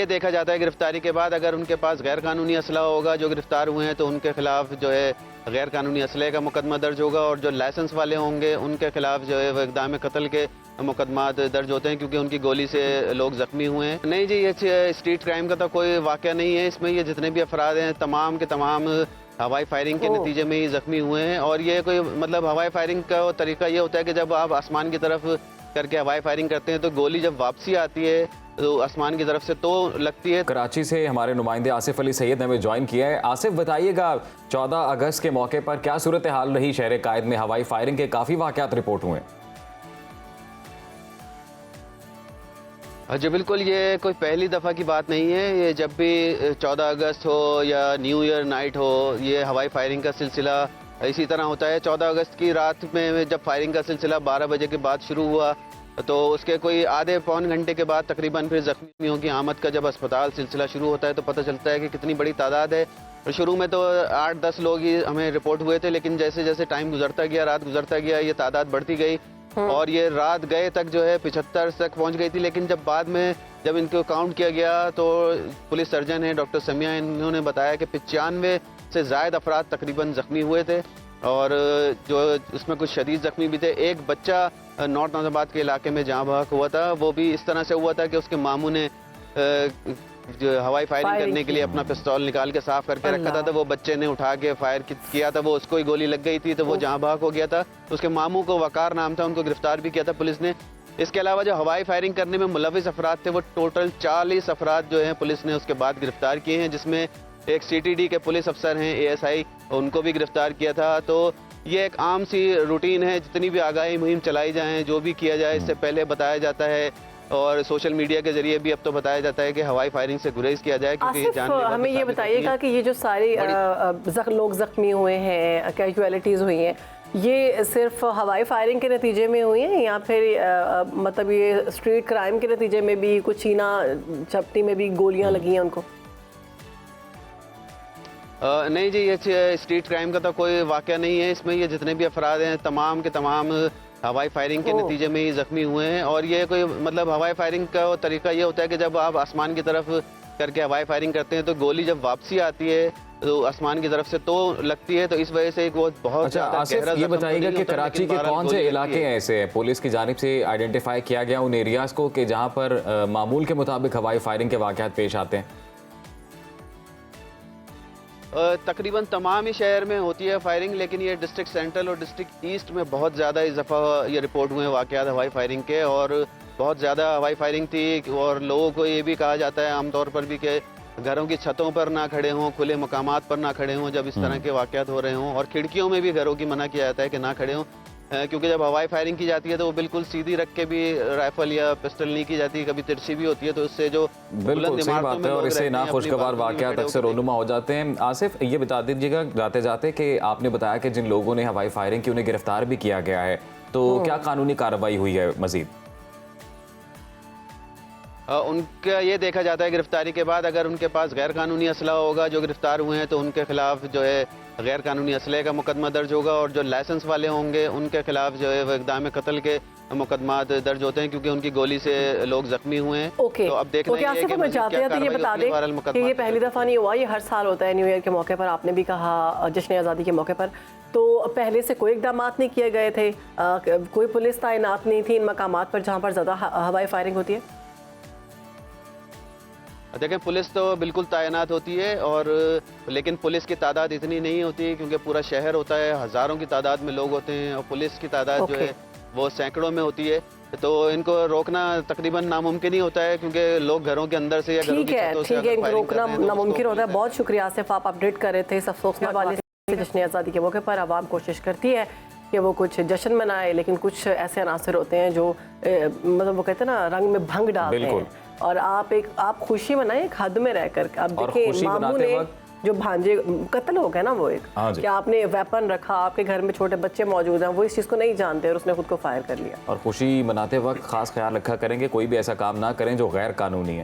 ये देखा जाता है गिरफ्तारी के बाद अगर उनके पास गैर कानूनी असला होगा, जो गिरफ्तार हुए हैं, तो उनके खिलाफ जो है गैर कानूनी असले का मुकदमा दर्ज होगा, और जो लाइसेंस वाले होंगे उनके खिलाफ जो है वो इक़दाम कत्ल के मुकदमा दर्ज होते हैं, क्योंकि उनकी गोली से लोग जख्मी हुए हैं। नहीं जी, ये स्ट्रीट क्राइम का तो कोई वाक़या नहीं है। इसमें ये जितने भी अफराद हैं तमाम के तमाम हवाई फायरिंग के नतीजे में ही जख्मी हुए हैं। और ये कोई मतलब हवाई फायरिंग का तरीका ये होता है कि जब आप आसमान की तरफ करके हवाई फायरिंग करते हैं तो गोली जब वापसी आती है तो आसमान की तरफ से तो लगती है। कराची से हमारे नुमाइंदे आसिफ अली सैयद ने हमें ज्वाइन किया है। आसिफ, बताइएगा 14 अगस्त के मौके पर क्या सूरत हाल रही शहर कायद में? हवाई फायरिंग के काफ़ी वाक़यात रिपोर्ट हुए। जी बिल्कुल, ये कोई पहली दफ़ा की बात नहीं है। ये जब भी 14 अगस्त हो या न्यू ईयर नाइट हो, ये हवाई फायरिंग का सिलसिला इसी तरह होता है। 14 अगस्त की रात में जब फायरिंग का सिलसिला 12 बजे के बाद शुरू हुआ तो उसके कोई आधे पौन घंटे के बाद तकरीबन फिर जख्मियों की आमद का जब अस्पताल सिलसिला शुरू होता है तो पता चलता है कि कितनी बड़ी तादाद है। और शुरू में तो 8-10 लोग ही हमें रिपोर्ट हुए थे, लेकिन जैसे जैसे टाइम गुजरता गया, रात गुजरता गया, ये तादाद बढ़ती गई और ये रात गए तक जो है 75 तक पहुंच गई थी। लेकिन जब बाद में जब इनको काउंट किया गया तो पुलिस सर्जन है डॉक्टर समिया, इन्होंने बताया कि 95 से ज़ायद अफराद तकरीबन ज़ख्मी हुए थे और जो उसमें कुछ शदीद ज़ख्मी भी थे। एक बच्चा नॉर्थ नाज़ाबाद के इलाके में जहाँ बहक हुआ था, वो भी इस तरह से हुआ था कि उसके मामू ने जो हवाई फायरिंग करने के लिए अपना पिस्तौल निकाल के साफ करके रखा था, तो वो बच्चे ने उठा के फायर किया था, वो उसको ही गोली लग गई थी तो वो जहाँ बहक हो गया था। तो उसके मामू को वकार नाम था, उनको गिरफ्तार भी किया था पुलिस ने। इसके अलावा जो हवाई फायरिंग करने में मुलविस अफराद थे वो टोटल 40 अफराद जो हैं पुलिस ने उसके बाद गिरफ्तार किए हैं, जिसमें एक CTD के पुलिस अफसर हैं ASI, उनको भी गिरफ्तार किया था। तो ये एक आम सी रूटीन है, जितनी भी आगाही मुहिम चलाई जाए, जो भी किया जाए, इससे पहले बताया जाता है और सोशल मीडिया के जरिए भी अब तो बताया जाता है कि हवाई फायरिंग से गुरेज किया जाए, क्योंकि हमें ये बताइएगा कि ये जो सारे लोग जख्मी हुए हैं, कैजुअलिटीज़ हुई हैं, ये सिर्फ हवाई फायरिंग के नतीजे में हुई हैं या फिर मतलब ये स्ट्रीट क्राइम के नतीजे में भी कुछ छीना झपटी में भी गोलियां लगी हैं उनको? नहीं जी, ये स्ट्रीट क्राइम का तो कोई वाक़या नहीं है। इसमें ये जितने भी अफराद हैं तमाम के तमाम हवाई फायरिंग के नतीजे में ही जख्मी हुए हैं। और ये कोई मतलब हवाई फायरिंग का तरीका ये होता है कि जब आप आसमान की तरफ करके हवाई फायरिंग करते हैं तो गोली जब वापसी आती है तो आसमान की तरफ से तो लगती है, तो इस वजह से वो बहुत अच्छा आसिफ, ये बताइएगा कि कराची के कौन से इलाके ऐसे हैं पुलिस की जानिब से आइडेंटिफाई किया गया उन एरियाज़ को कि जहाँ पर मामूल के मुताबिक हवाई फायरिंग के वाक़यात पेश आते हैं? तकरीबन तमाम ही शहर में होती है फायरिंग, लेकिन ये डिस्ट्रिक्ट सेंट्रल और डिस्ट्रिक्ट ईस्ट में बहुत ज़्यादा इजाफा ये रिपोर्ट हुए वाक़यात हवाई फायरिंग के, और बहुत ज़्यादा हवाई फायरिंग थी। और लोगों को ये भी कहा जाता है आमतौर पर भी कि घरों की छतों पर ना खड़े हों, खुले मकामात पर ना खड़े हों जब इस तरह के वाक़यात हो रहे हों, और खिड़कियों में भी घरों की मना किया जाता है कि ना खड़े हों, क्योंकि जब हवाई फायरिंग की जाती है तो वो बिल्कुल सीधी रख के भी राइफल या पिस्टल नहीं की जाती, कभी तिरछी भी होती है, तो उससे जो बिल्कुल सही बात है और इससे नाखुशगवार वाक़यात अक्सर रोनुमा हो जाते हैं। आसिफ, ये बता दीजिएगा जाते जाते कि आपने बताया कि जिन लोगों ने हवाई फायरिंग की उन्हें गिरफ्तार भी किया गया है, तो क्या कानूनी कार्रवाई हुई है मजीद? उनका ये देखा जाता है गिरफ्तारी के बाद अगर उनके पास गैर कानूनी असला होगा, जो गिरफ्तार हुए हैं, तो उनके खिलाफ जो है गैर कानूनी असले का मुकदमा दर्ज होगा, और जो लाइसेंस वाले होंगे उनके खिलाफ जो है वो इक़दाम कत्ल के मुकदमा दर्ज होते हैं, क्योंकि उनकी गोली से लोग जख्मी हुए हैं। ओके, तो अब देखना है कि मैं चाहते हैं तो ये बता दें कि ये पहली दफ़ा नहीं हुआ, ये हर साल होता है न्यू ईयर के मौके पर। आपने भी कहा जश्न आज़ादी के मौके पर, तो पहले से कोई इक़दाम नहीं किए गए थे, कोई पुलिस तैनात नहीं थी इन मकामात पर जहाँ पर ज़्यादा हवाई फायरिंग होती है? देखें, पुलिस तो बिल्कुल तैनात होती है, और लेकिन पुलिस की तादाद इतनी नहीं होती क्योंकि पूरा शहर होता है, हज़ारों की तादाद में लोग होते हैं, और पुलिस की तादाद जो है वो सैकड़ों में होती है, तो इनको रोकना तकरीबन नामुमकिन ही होता है, क्योंकि लोग घरों के अंदर से या घरों की छतों से इनको रोकना नामुमकिन होता है। बहुत शुक्रिया आसिफ, आप अपडेट कर रहे थे इस अफसोसनाक वाले जश्न आज़ादी के मौके पर। आवाम कोशिश करती है कि वो कुछ जश्न मनाए, लेकिन कुछ ऐसे अनासर होते हैं जो मतलब वो कहते हैं ना रंग में भंग डालते हैं, और आप खुशी मनाएं एक हद में रहकर। अब देखिए मामू ने जो भांजे कत्ल हो गया ना, वो एक कि आपने वेपन रखा, आपके घर में छोटे बच्चे मौजूद हैं, वो इस चीज़ को नहीं जानते और उसने खुद को फायर कर लिया। और खुशी मनाते वक्त खास ख्याल रखा करेंगे कोई भी ऐसा काम ना करें जो गैर कानूनी है।